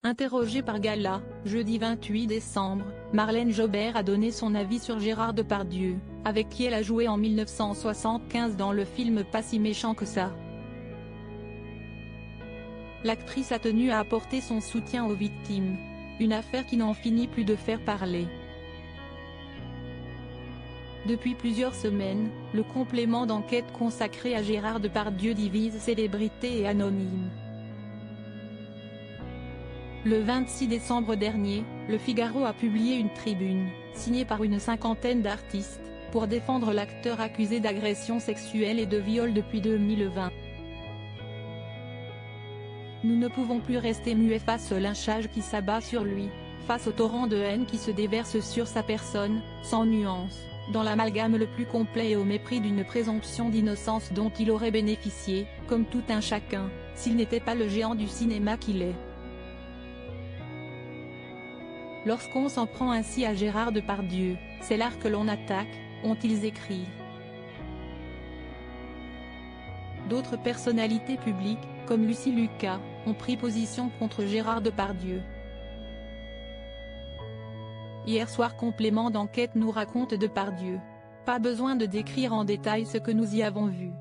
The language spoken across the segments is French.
Interrogée par Gala, jeudi 28 décembre, Marlène Jobert a donné son avis sur Gérard Depardieu, avec qui elle a joué en 1975 dans le film Pas si méchant que ça. L'actrice a tenu à apporter son soutien aux victimes. Une affaire qui n'en finit plus de faire parler. Depuis plusieurs semaines, le complément d'enquête consacré à Gérard Depardieu divise célébrités et anonymes. Le 26 décembre dernier, Le Figaro a publié une tribune, signée par une cinquantaine d'artistes, pour défendre l'acteur accusé d'agression sexuelle et de viol depuis 2020. Nous ne pouvons plus rester muets face au lynchage qui s'abat sur lui, face au torrent de haine qui se déverse sur sa personne, sans nuance, dans l'amalgame le plus complet et au mépris d'une présomption d'innocence dont il aurait bénéficié, comme tout un chacun, s'il n'était pas le géant du cinéma qu'il est. Lorsqu'on s'en prend ainsi à Gérard Depardieu, c'est l'art que l'on attaque, ont-ils écrit. D'autres personnalités publiques, comme Lucie Lucas, ont pris position contre Gérard Depardieu. Hier soir, complément d'enquête nous raconte Depardieu. Pas besoin de décrire en détail ce que nous y avons vu.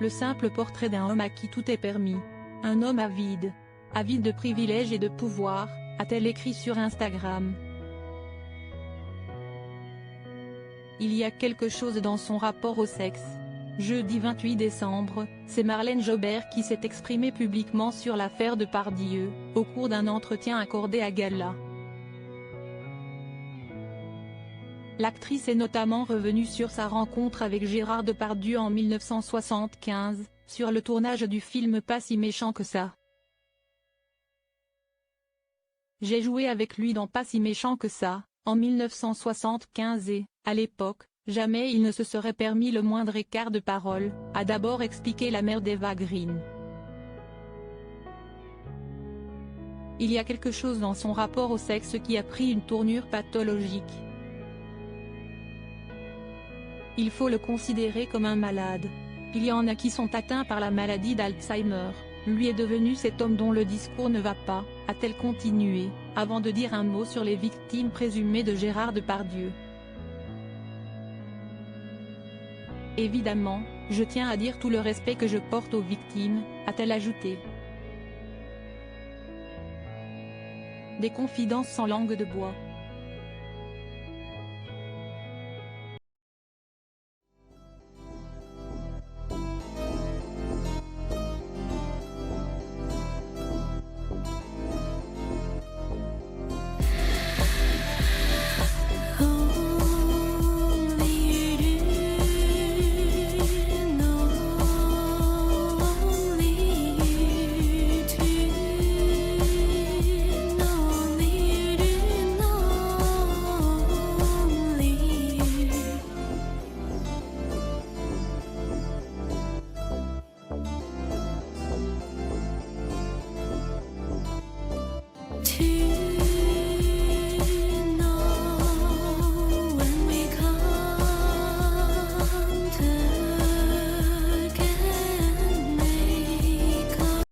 Le simple portrait d'un homme à qui tout est permis. Un homme avide de privilèges et de pouvoir, a-t-elle écrit sur Instagram. Il y a quelque chose dans son rapport au sexe. Jeudi 28 décembre, c'est Marlène Jobert qui s'est exprimée publiquement sur l'affaire Depardieu, au cours d'un entretien accordé à Gala. L'actrice est notamment revenue sur sa rencontre avec Gérard Depardieu en 1975, sur le tournage du film Pas si méchant que ça. J'ai joué avec lui dans Pas si méchant que ça, en 1975 et, à l'époque, jamais il ne se serait permis le moindre écart de parole, a d'abord expliqué la mère d'Eva Green. Il y a quelque chose dans son rapport au sexe qui a pris une tournure pathologique. Il faut le considérer comme un malade. Il y en a qui sont atteints par la maladie d'Alzheimer. Lui est devenu cet homme dont le discours ne va pas, a-t-elle continué, avant de dire un mot sur les victimes présumées de Gérard Depardieu. Évidemment, je tiens à dire tout le respect que je porte aux victimes, a-t-elle ajouté. Des confidences sans langue de bois. To